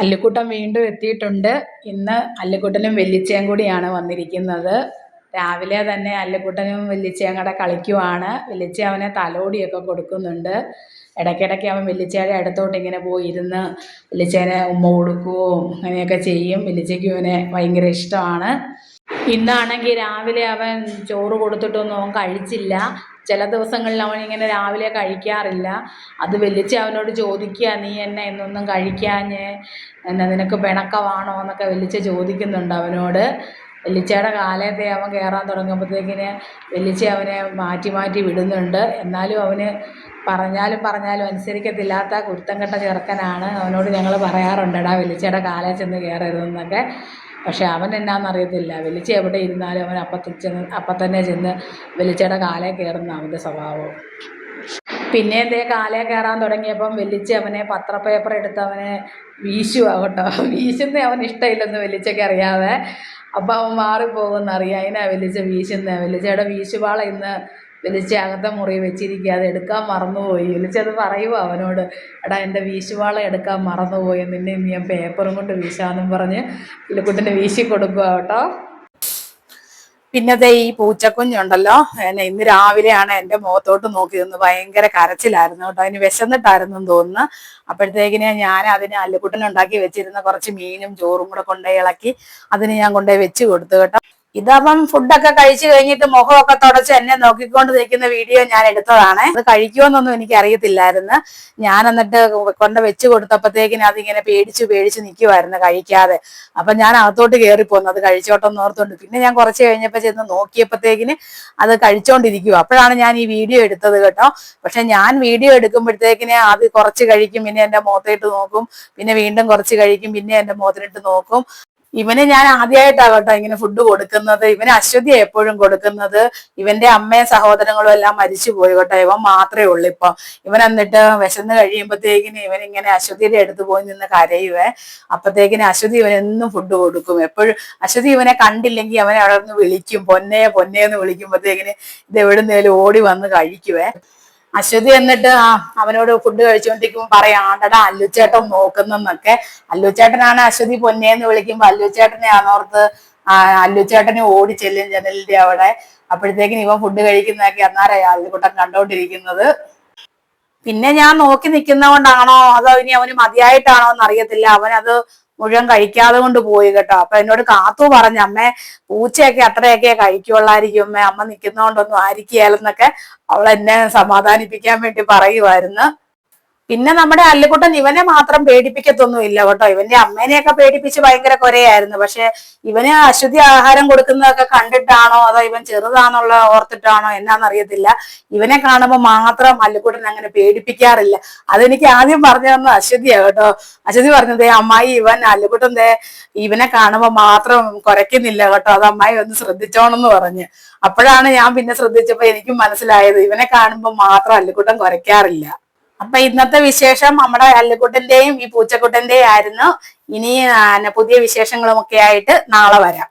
അല്ലിക്കുട്ടൻ വീണ്ടും എത്തിയിട്ടുണ്ട്. ഇന്ന് അല്ലിക്കുട്ടനും വല്യച്ചയും കൂടിയാണ് വന്നിരിക്കുന്നത്. രാവിലെ തന്നെ അല്ലിക്കുട്ടനും വല്യച്ചയും കൂടെ കളിക്കുവാണ്. വല്യച്ച അവനെ തലോടിയൊക്കെ കൊടുക്കുന്നുണ്ട്. ഇടയ്ക്കിടയ്ക്ക് അവൻ വല്യച്ചയുടെ അടുത്തോട്ട് ഇങ്ങനെ പോയി ഇരുന്ന് വല്യച്ചേനെ ഉമ്മ കൊടുക്കുകയും അങ്ങനെയൊക്കെ ചെയ്യും. വല്യച്ചയ്ക്ക് ഇവനെ ഭയങ്കര ഇഷ്ടമാണ്. ഇന്നാണെങ്കിൽ രാവിലെ അവൻ ചോറ് കൊടുത്തിട്ടൊന്നും അവൻ കഴിച്ചില്ല. ചില ദിവസങ്ങളിൽ അവനിങ്ങനെ രാവിലെ കഴിക്കാറില്ല. അത് വല്യച്ച അവനോട് ചോദിക്കുക, നീ എന്നെ ഇന്നൊന്നും കഴിക്കാഞ്ഞേ, എന്നാ നിനക്ക് പിണക്കമാണോ എന്നൊക്കെ വല്യച്ച ചോദിക്കുന്നുണ്ട് അവനോട്. വല്യച്ചയുടെ കാലത്തെ അവൻ കയറാൻ തുടങ്ങുമ്പോഴത്തേക്കിന് വല്യച്ച അവനെ മാറ്റി മാറ്റി വിടുന്നുണ്ട്. എന്നാലും അവന് പറഞ്ഞാലും അനുസരിക്കത്തില്ലാത്ത കുരുത്തം കെട്ട ചെറുക്കനാണ്. അവനോട് ഞങ്ങൾ പറയാറുണ്ട്, എടാ വല്യച്ചയുടെ കാലേ ചെന്ന് കയറരുതെന്നൊക്കെ. പക്ഷെ അവൻ എന്നാന്നറിയത്തില്ല, വല്യച്ച എവിടെ ഇരുന്നാലും അവൻ അപ്പം തന്നെ ചെന്ന് വല്യച്ചയുടെ കാലേ കയറുന്ന അവൻ്റെ സ്വഭാവം. പിന്നെ എന്തേ കാലേ കയറാൻ തുടങ്ങിയപ്പം വല്യച്ച അവനെ പത്രപ്പേപ്പർ എടുത്ത് അവനെ വീശുവാ കേട്ടോ. വീശുന്ന അവന് ഇഷ്ടമില്ലെന്ന് വല്യച്ചയ്ക്ക് അറിയാതെ. അപ്പം അവൻ മാറിപ്പോകുമെന്നറിയാം, അതിനാ വല്യച്ച വീശുന്നത്. വല്യച്ചയുടെ വീശുപാള ഇന്ന് വല്യച്ച അകത്തെ മുറി വെച്ചിരിക്കുക, അത് എടുക്കാൻ മറന്നുപോയി. വല്യച്ച അത് പറയുമോ അവനോട്, എടാ എൻ്റെ വീശുപാള എടുക്കാൻ മറന്നുപോയി, നിന്നെ ഇന്ന് ഞാൻ പേപ്പറും കൊണ്ട് വീശാമെന്നും പറഞ്ഞ് പുള്ളിക്കുട്ടിന് വീശി കൊടുക്കുക കേട്ടോ. പിന്നത്തെ ഈ പൂച്ചക്കുഞ്ഞുണ്ടല്ലോ, എന്നെ ഇന്ന് രാവിലെയാണ് എൻ്റെ മുഖത്തോട്ട് നോക്കി നിന്ന് ഭയങ്കര കരച്ചിലായിരുന്നു കേട്ടോ. അതിന് വിശന്നിട്ടായിരുന്നു തോന്നുന്നു. അപ്പോഴത്തേക്കിന് ഞാൻ അതിന് അല്ലിക്കുട്ടനുണ്ടാക്കി വെച്ചിരുന്ന കുറച്ച് മീനും ചോറും കൂടെ കൊണ്ടുപോയി ഇളക്കി അതിന് ഞാൻ കൊണ്ടുപോയി വെച്ച് കൊടുത്തു കേട്ടോ. ഇതപ്പം ഫുഡൊക്കെ കഴിച്ചു കഴിഞ്ഞിട്ട് മുഖമൊക്കെ തുടച്ച് എന്നെ നോക്കിക്കൊണ്ട് നിൽക്കുന്ന വീഡിയോ ഞാൻ എടുത്തതാണ്. അത് കഴിക്കുമെന്നൊന്നും എനിക്ക് അറിയത്തില്ലായിരുന്നു. ഞാൻ എന്നിട്ട് കൊണ്ട് വെച്ച് കൊടുത്തപ്പോഴത്തേക്കിന് അതിങ്ങനെ പേടിച്ച് നിൽക്കുമായിരുന്നു കഴിക്കാതെ. അപ്പൊ ഞാൻ അകത്തോട്ട് കയറിപ്പോന്നു അത് കഴിച്ചോട്ടെന്ന് ഓർത്തുകൊണ്ട്. പിന്നെ ഞാൻ കുറച്ച് കഴിഞ്ഞപ്പോൾ ചെന്ന് നോക്കിയപ്പോഴത്തേക്കിന് അത് കഴിച്ചോണ്ടിരിക്കുക. അപ്പോഴാണ് ഞാൻ ഈ വീഡിയോ എടുത്തത് കേട്ടോ. പക്ഷെ ഞാൻ വീഡിയോ എടുക്കുമ്പോഴത്തേക്കിന് അത് കുറച്ച് കഴിക്കും, പിന്നെ എൻ്റെ മുഖത്തേട്ട് നോക്കും, പിന്നെ വീണ്ടും കുറച്ച് കഴിക്കും, പിന്നെ എൻ്റെ മുഖത്തിനിട്ട് നോക്കും. ഇവന് ഞാൻ ആദ്യമായിട്ടാണ് കേട്ടോ ഇങ്ങനെ ഫുഡ് കൊടുക്കുന്നത്. ഇവന് അശ്വതി എപ്പോഴും കൊടുക്കുന്നത്. ഇവന്റെ അമ്മയും സഹോദരങ്ങളും എല്ലാം മരിച്ചു പോയി കേട്ടോ. ഇവൻ മാത്രമേ ഉള്ളൂ ഇപ്പൊ. ഇവൻ എന്നിട്ട് വിശന്ന് കഴിയുമ്പോഴത്തേക്കിന് ഇവൻ ഇങ്ങനെ അശ്വതിയുടെ അടുത്ത് പോയി നിന്ന് കരയുവേ. അപ്പത്തേക്കിന് അശ്വതി ഇവനെന്നും ഫുഡ് കൊടുക്കും. എപ്പോഴും അശ്വതി ഇവനെ കണ്ടില്ലെങ്കിൽ അവനെ അവിടെ നിന്ന് വിളിക്കും, പൊന്നെ എന്ന് വിളിക്കുമ്പോഴത്തേക്കിന് ഇത് എവിടുന്നേലും ഓടി വന്ന് കഴിക്കുവേ. അശ്വതി എന്നിട്ട് അവനോട് ഫുഡ് കഴിച്ചുകൊണ്ടിരിക്കുമ്പോൾ പറയാം, ആണ്ടടാ അല്ലുച്ചേട്ടൻ നോക്കുന്നെന്നൊക്കെ. അല്ലുച്ചേട്ടനാണ് അശ്വതി പൊന്നേന്ന് വിളിക്കുമ്പോ അല്ലുച്ചേട്ടനെ ആണോർത്ത് അല്ലുച്ചേട്ടനെ ഓടി ചെല്ലും ജനലിന്റെ അവിടെ. അപ്പോഴത്തേക്കിന് ഇവൻ ഫുഡ് കഴിക്കുന്നതൊക്കെ അന്നേരം അല്ലുക്കുട്ടൻ കണ്ടോണ്ടിരിക്കുന്നത്. പിന്നെ ഞാൻ നോക്കി നിൽക്കുന്ന കൊണ്ടാണോ അതോ ഇനി അവന് മതിയായിട്ടാണോ എന്ന് അറിയത്തില്ല, അവനത് മുഴുവൻ കഴിക്കാതെ കൊണ്ട് പോയി കേട്ടോ. അപ്പൊ എന്നോട് കാത്തു പറഞ്ഞ, അമ്മേ പൂച്ചയൊക്കെ അത്രയൊക്കെ കഴിക്കുള്ളായിരിക്കും, അമ്മ നിൽക്കുന്നോണ്ടൊന്നും ആയിരിക്കുകയെന്നൊക്കെ അവൾ എന്നെ സമാധാനിപ്പിക്കാൻ വേണ്ടി പറയുമായിരുന്നു. പിന്നെ നമ്മുടെ അല്ലിക്കുട്ടൻ ഇവനെ മാത്രം പേടിപ്പിക്കത്തൊന്നും ഇല്ല കേട്ടോ. ഇവന്റെ അമ്മേനെയൊക്കെ പേടിപ്പിച്ച് ഭയങ്കര കൊരയായിരുന്നു. പക്ഷെ ഇവന് അശുദ്ധി ആഹാരം കൊടുക്കുന്നതൊക്കെ കണ്ടിട്ടാണോ അതോ ഇവൻ ചെറുതാന്നുള്ള ഓർത്തിട്ടാണോ എന്നാന്നറിയത്തില്ല, ഇവനെ കാണുമ്പോൾ മാത്രം അല്ലിക്കുട്ടൻ അങ്ങനെ പേടിപ്പിക്കാറില്ല. അതെനിക്ക് ആദ്യം പറഞ്ഞു തന്ന അശ്വതിയാ കേട്ടോ. അശ്വതി പറഞ്ഞതേ, അമ്മായി ഇവൻ അല്ലിക്കുട്ടൻ ഇവനെ കാണുമ്പോൾ മാത്രം കുരയ്ക്കുന്നില്ല കേട്ടോ, അത് അമ്മായി ഒന്ന് ശ്രദ്ധിച്ചോണെന്ന് പറഞ്ഞ്. അപ്പോഴാണ് ഞാൻ പിന്നെ ശ്രദ്ധിച്ചപ്പോ എനിക്കും മനസ്സിലായത് ഇവനെ കാണുമ്പോൾ മാത്രം അല്ലിക്കുട്ടൻ കുരയ്ക്കാറില്ല. അപ്പൊ ഇന്നത്തെ വിശേഷം നമ്മുടെ അല്ലിക്കുട്ടന്റെയും ഈ പൂച്ചക്കുട്ടന്റെയും ആയിരുന്നു. ഇനി പുതിയ വിശേഷങ്ങളുമൊക്കെ ആയിട്ട് നാളെ വരാം.